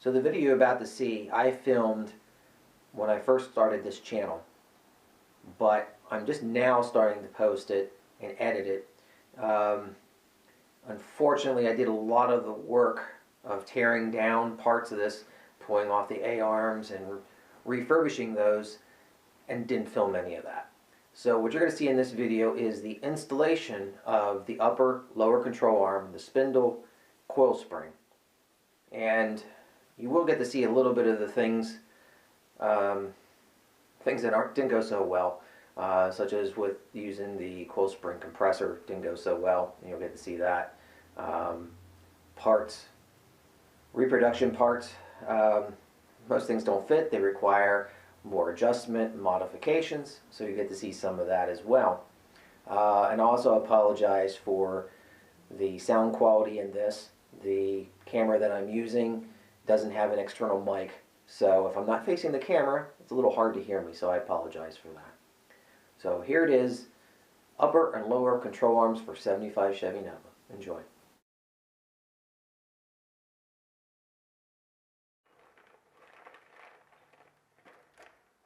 So the video you're about to see, I filmed when I first started this channel, but I'm just now starting to post it and edit it. Unfortunately, I did a lot of the work of tearing down parts of this, pulling off the A-arms and refurbishing those, and didn't film any of that. So what you're going to see in this video is the installation of the upper lower control arm, the Spindle coil spring. And you will get to see a little bit of the things that didn't go so well, such as with using the coil spring compressor didn't go so well. You'll get to see that. Parts, reproduction parts, most things don't fit. They require more adjustment and modifications, so you get to see some of that as well. And also apologize for the sound quality in this. The camera that I'm using doesn't have an external mic, so if I'm not facing the camera, it's a little hard to hear me, so I apologize for that. So here it is, upper and lower control arms for 75 Chevy Nova. Enjoy.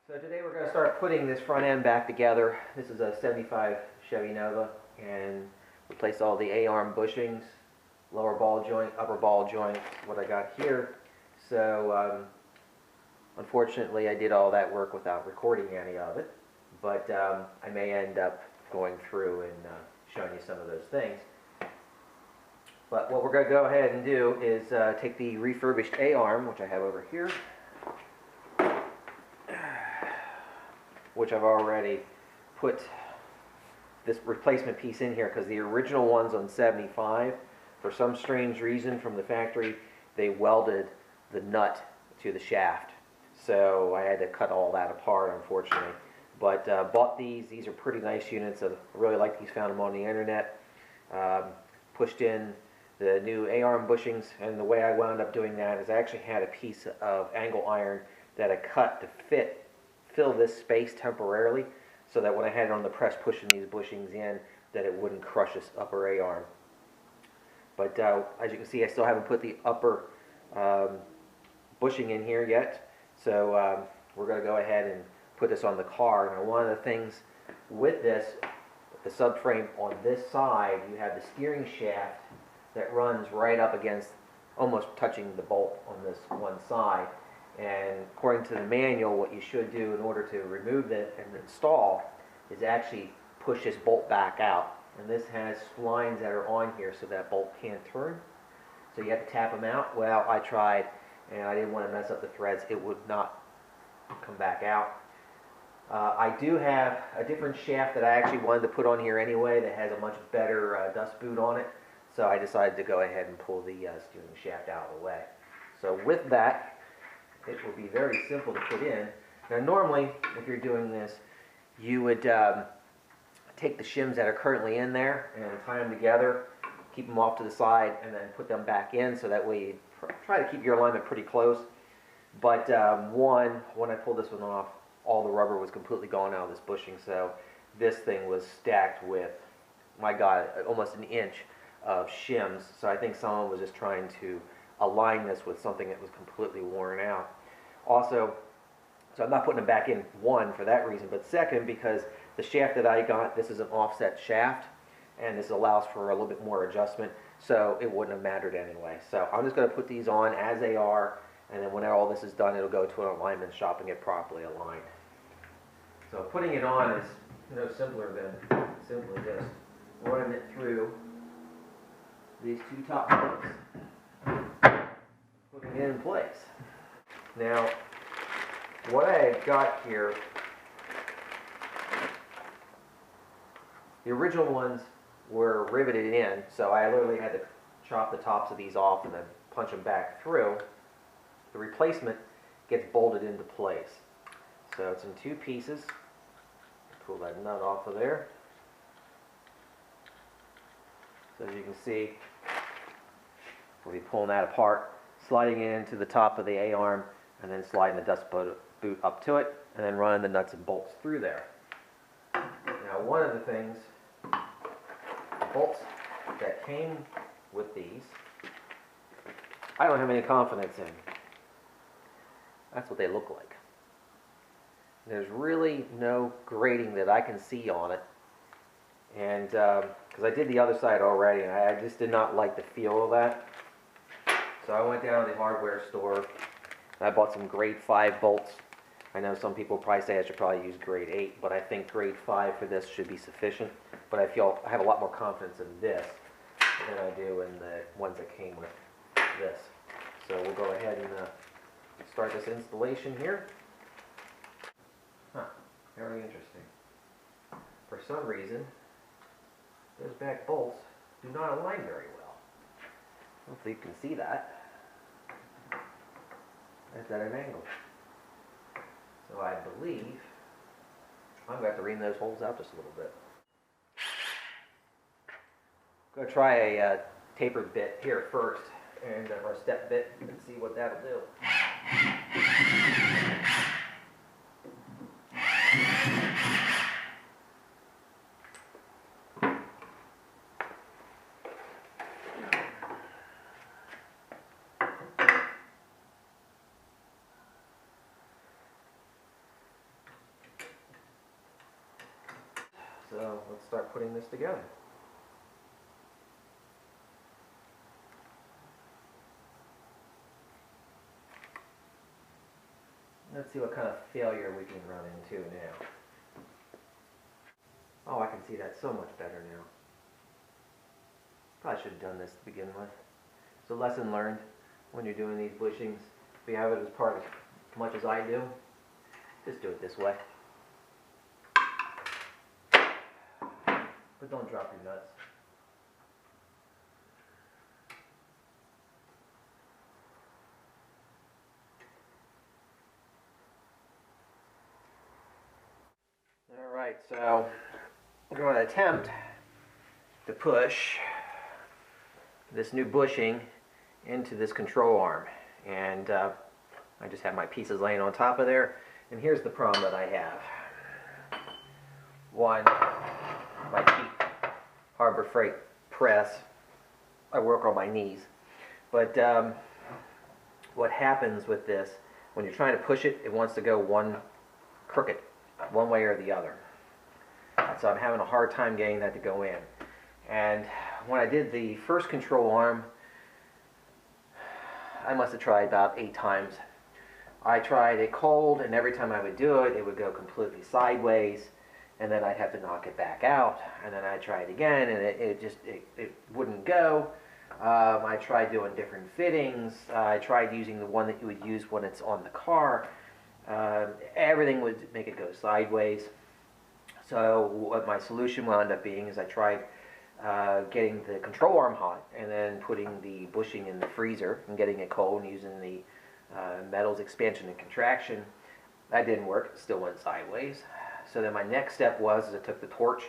So today we're going to start putting this front end back together. This is a 75 Chevy Nova, and replace all the A-arm bushings, lower ball joint, upper ball joint, what I got here. So unfortunately I did all that work without recording any of it, but I may end up going through and showing you some of those things. But what we're going to go ahead and do is take the refurbished A-arm, which I have over here, which I've already put this replacement piece in here because the original one's on 75. For some strange reason from the factory, they welded the nut to the shaft. So I had to cut all that apart, unfortunately. But bought these. These are pretty nice units. I really like these, found them on the internet. Pushed in the new A-arm bushings, and the way I wound up doing that is I actually had a piece of angle iron that I cut to fill this space temporarily, so that when I had it on the press pushing these bushings in, that it wouldn't crush this upper A-arm. But as you can see, I still haven't put the upper bushing in here yet, so we're going to go ahead and put this on the car. Now, one of the things with this, the subframe on this side, you have the steering shaft that runs right up against, almost touching the bolt on this one side. And according to the manual, what you should do in order to remove it and install is actually push this bolt back out. And this has splines that are on here so that bolt can't turn. So you have to tap them out. Well, I tried, and I didn't want to mess up the threads. It would not come back out. I do have a different shaft that I actually wanted to put on here anyway that has a much better dust boot on it. So I decided to go ahead and pull the steering shaft out of the way. So with that, it will be very simple to put in. Now normally, if you're doing this, you would take the shims that are currently in there and tie them together, keep them off to the side, and then put them back in, so that way you try to keep your alignment pretty close. But when I pulled this one off, all the rubber was completely gone out of this bushing, so this thing was stacked with, my God, almost an inch of shims. So I think someone was just trying to align this with something that was completely worn out. Also, so I'm not putting them back in, one, for that reason, but second, because the shaft that I got, this is an offset shaft, and this allows for a little bit more adjustment, so it wouldn't have mattered anyway. So I'm just going to put these on as they are, and then when all this is done, it'll go to an alignment shop and get properly aligned. So putting it on is no simpler than simply just running it through these two top bolts, putting it in place. Now, what I have got here, the original ones were riveted in, so I literally had to chop the tops of these off and then punch them back through. The replacement gets bolted into place. So it's in two pieces. Pull that nut off of there. So as you can see, we'll be pulling that apart, sliding it into the top of the A-arm, and then sliding the dust boot up to it, and then running the nuts and bolts through there. Now, one of the things, the bolts that came with these, I don't have any confidence in. That's what they look like. There's really no grating that I can see on it. And because I did the other side already, and I just did not like the feel of that. So I went down to the hardware store, and I bought some grade 5 bolts. I know some people probably say I should probably use grade 8, but I think grade 5 for this should be sufficient. But I feel I have a lot more confidence in this than I do in the ones that came with this. So we'll go ahead and start this installation here. Huh, very interesting. For some reason, those back bolts do not align very well. Hopefully you can see that. It's at an angle. So I believe I'm going to have to ream those holes out just a little bit. I'm going to try a tapered bit here first, and or a step bit, and see what that'll do. So let's start putting this together. Let's see what kind of failure we can run into now. Oh, I can see that so much better now. Probably should have done this to begin with. So lesson learned when you're doing these bushings. If you have it as part of as much as I do, just do it this way. But don't drop your nuts. Alright, so I'm going to attempt to push this new bushing into this control arm. And I just have my pieces laying on top of there. And here's the problem that I have. One, my cheap Harbor Freight press. I work on my knees. But what happens with this, when you're trying to push it, it wants to go one way or the other. So I'm having a hard time getting that to go in. And when I did the first control arm, I must have tried about 8 times. I tried it cold, and every time I would do it, it would go completely sideways, and then I'd have to knock it back out, and then I'd try it again, and it wouldn't go. I tried doing different fittings. I tried using the one that you would use when it's on the car. Everything would make it go sideways. So what my solution wound up being is I tried getting the control arm hot and then putting the bushing in the freezer and getting it cold and using the metals expansion and contraction. That didn't work. It still went sideways. So then my next step was I took the torch,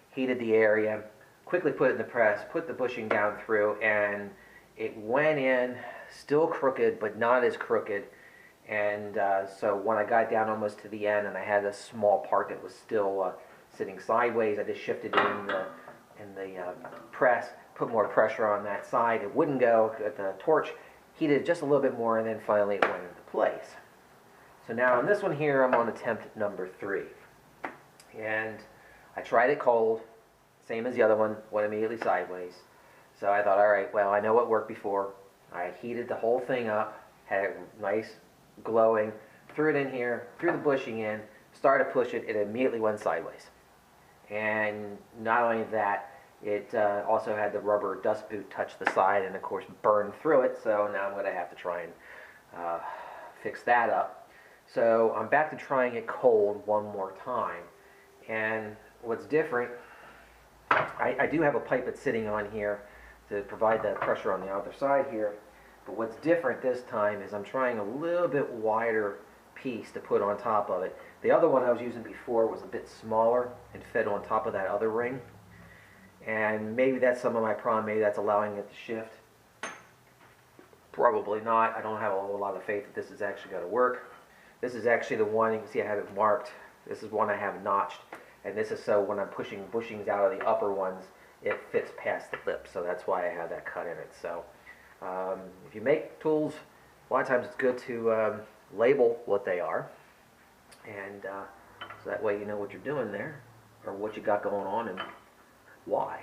heated the area, quickly put it in the press, put the bushing down through, and it went in still crooked but not as crooked. And so when I got down almost to the end and I had a small part that was still sitting sideways, I just shifted it in the press, put more pressure on that side. It wouldn't go. The torch heated it just a little bit more, and then finally it went into place. So now on this one here, I'm on attempt number 3. And I tried it cold, same as the other one, went immediately sideways. So I thought, all right, well, I know what worked before. I heated the whole thing up, had it nice glowing, threw it in here, threw the bushing in, started to push it, it immediately went sideways. And not only that, it also had the rubber dust boot touch the side and of course burn through it, so now I'm going to have to try and fix that up. So I'm back to trying it cold one more time. And what's different, I do have a pipe that's sitting on here to provide that pressure on the other side here. But what's different this time is I'm trying a little bit wider piece to put on top of it. The other one I was using before was a bit smaller and fit on top of that other ring. And maybe that's some of my problem. Maybe that's allowing it to shift. Probably not. I don't have a whole lot of faith that this is actually going to work. This is actually the one, you can see I have it marked. This is one I have notched. And this is so when I'm pushing bushings out of the upper ones, it fits past the lip. So that's why I have that cut in it. So if you make tools, a lot of times it's good to label what they are, and so that way you know what you're doing there, or what you got going on and why.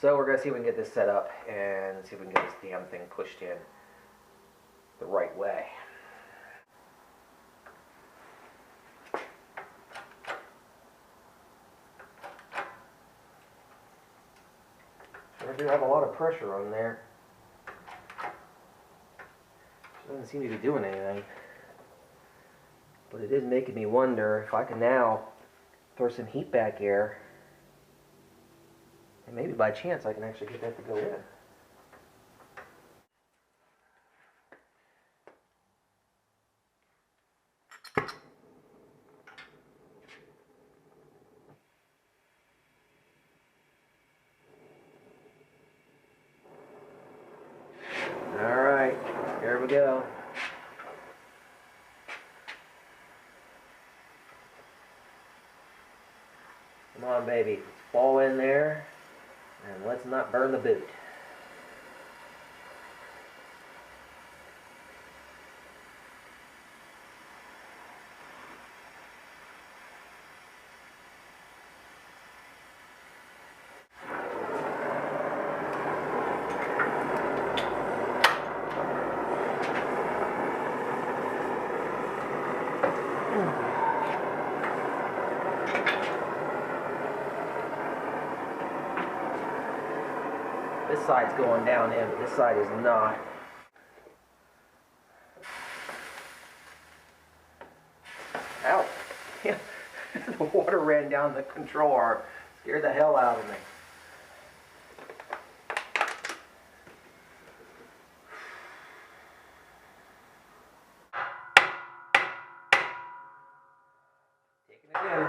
So we're going to see if we can get this set up and see if we can get this damn thing pushed in the right way. I do have a lot of pressure on there. Doesn't seem to be doing anything. But it is making me wonder if I can now throw some heat back air, and maybe by chance I can actually get that to go in. Alright, here we go. Come on, baby. Let's fall in there, and let's not burn the boot. This side's going down in, but this side is not. Ow! Yeah. The water ran down the control arm. Scared the hell out of me. Taking it in.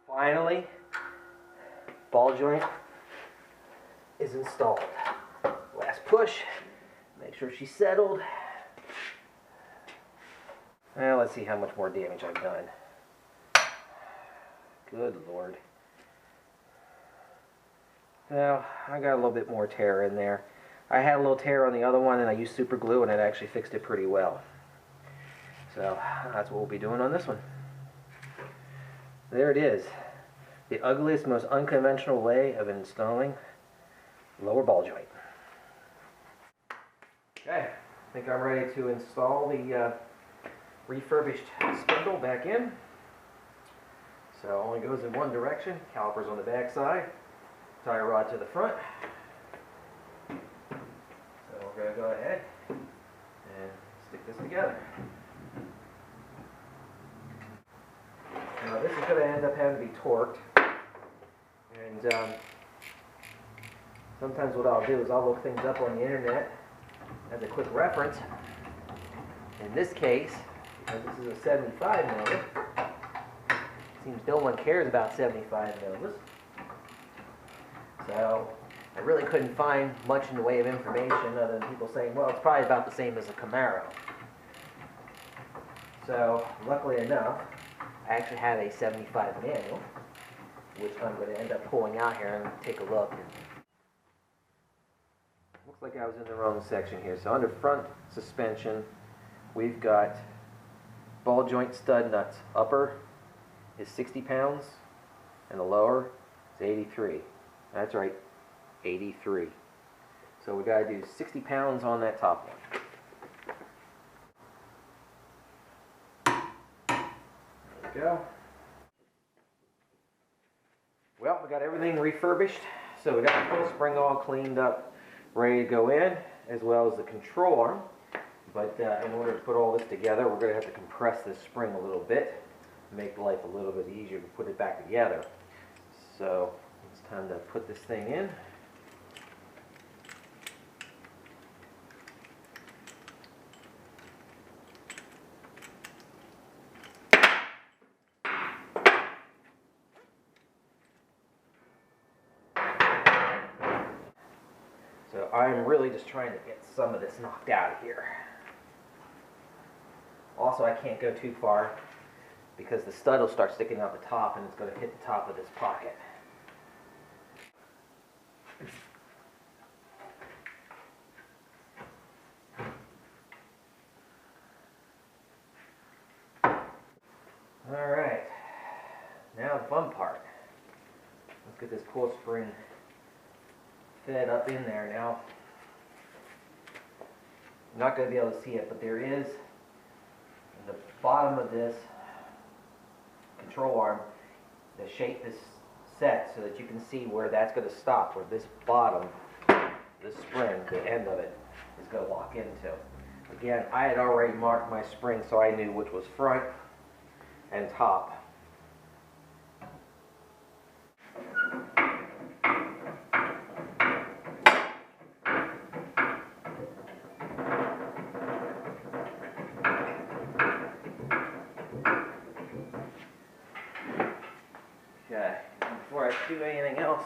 Finally, ball joint is installed. Last push, make sure she's settled. Well, let's see how much more damage I've done. Good Lord. Now, I got a little bit more tear in there. I had a little tear on the other one and I used super glue and it actually fixed it pretty well. So, that's what we'll be doing on this one. There it is. The ugliest, most unconventional way of installing lower ball joint. Okay, I think I'm ready to install the refurbished spindle back in. So it only goes in one direction. Calipers on the back side, tie rod to the front. So we're going to go ahead and stick this together. Now this is going to end up having to be torqued, and sometimes what I'll do is I'll look things up on the internet as a quick reference. In this case, because this is a 75 millimeter, seems no one cares about 75 millimeters. So I really couldn't find much in the way of information other than people saying, well, it's probably about the same as a Camaro. So luckily enough, I actually have a 75 manual, which I'm going to end up pulling out here and take a look. Looks like I was in the wrong section here. So under front suspension, we've got ball joint stud nuts. Upper is 60 pounds, and the lower is 83. That's right, 83. So we got to do 60 pounds on that top one. Go. Well, we got everything refurbished, so we got the full spring all cleaned up, ready to go in, as well as the control arm. But in order to put all this together, we're going to have to compress this spring a little bit, make life a little bit easier to put it back together. So it's time to put this thing in. So I'm really just trying to get some of this knocked out of here. Also, I can't go too far because the stud will start sticking out the top and it's going to hit the top of this pocket. Alright, now the fun part. Let's get this coil spring fed up in there now. I'm not going to be able to see it, but there is, in the bottom of this control arm, the shape is set so that you can see where that's going to stop, where this bottom, this spring, the end of it, is going to lock into. Again, I had already marked my spring so I knew which was front and top. Okay, before I do anything else,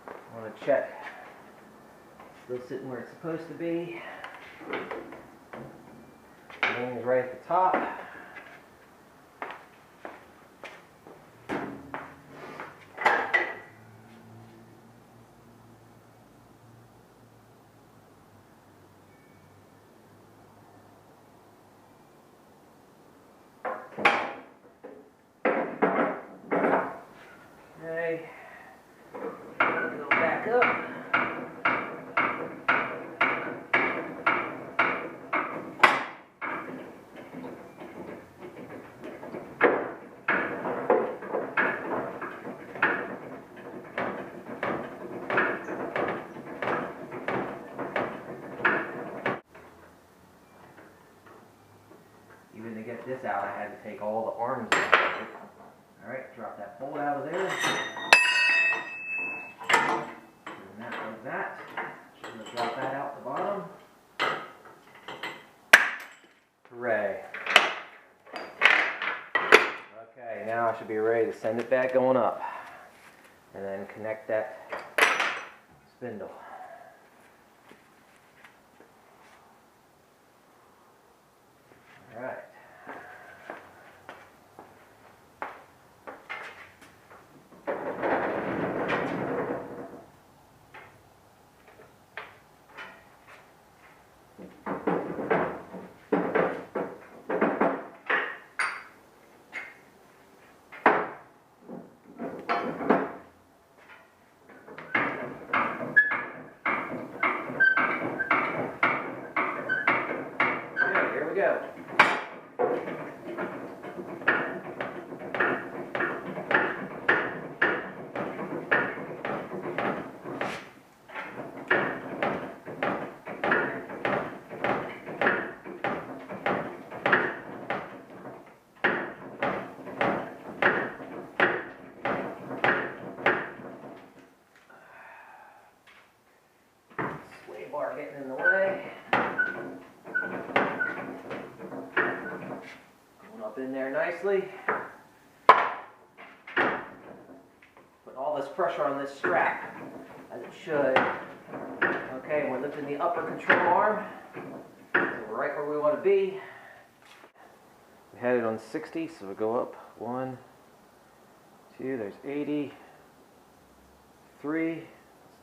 I want to check. Still sitting where it's supposed to be. Everything is right at the top. Okay, go back up. Even to get this out, I had to take all the arms out of it. Alright, drop that bolt out of there. And that like that. Just going to drop that out the bottom. Hooray. Okay, now I should be ready to send it back going up. And then connect that spindle. Alright. Here we go. Sway bar getting in the way. Up in there nicely. Put all this pressure on this strap, as it should. Okay, we're lifting the upper control arm. So we're right where we want to be. We had it on 60, so we go up 1, 2, there's 80, 3. Let's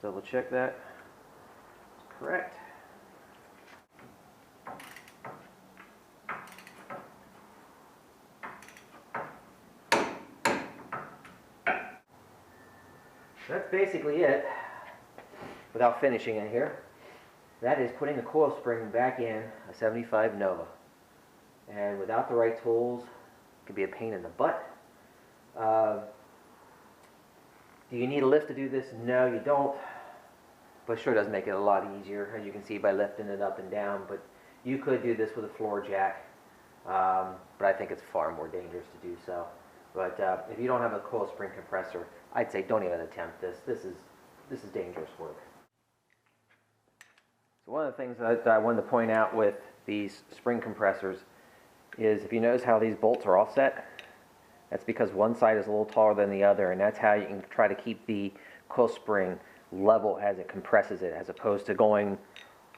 double check that. It's correct. That's basically it, without finishing it here. That is putting the coil spring back in a 75 Nova. And without the right tools, it could be a pain in the butt. Do you need a lift to do this? No, you don't. But it sure does make it a lot easier, as you can see by lifting it up and down. But you could do this with a floor jack. But I think it's far more dangerous to do so. But if you don't have a coil spring compressor, I'd say don't even attempt this. This is dangerous work. So one of the things that I wanted to point out with these spring compressors is, if you notice how these bolts are offset, that's because one side is a little taller than the other, and that's how you can try to keep the coil spring level as it compresses it, as opposed to going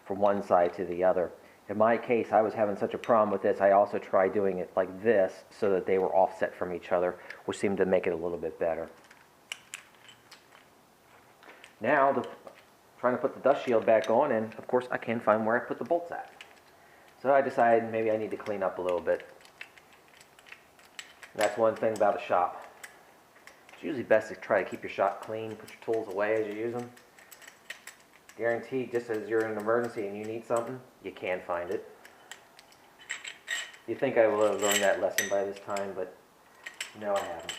from one side to the other. In my case, I was having such a problem with this, I also tried doing it like this so that they were offset from each other, which seemed to make it a little bit better. Now, trying to put the dust shield back on, and of course I can't find where I put the bolts at. So I decided maybe I need to clean up a little bit. And that's one thing about a shop. It's usually best to try to keep your shop clean, put your tools away as you use them. Guaranteed, just as you're in an emergency and you need something, you can find it. You think I will have learned that lesson by this time, but no, I haven't.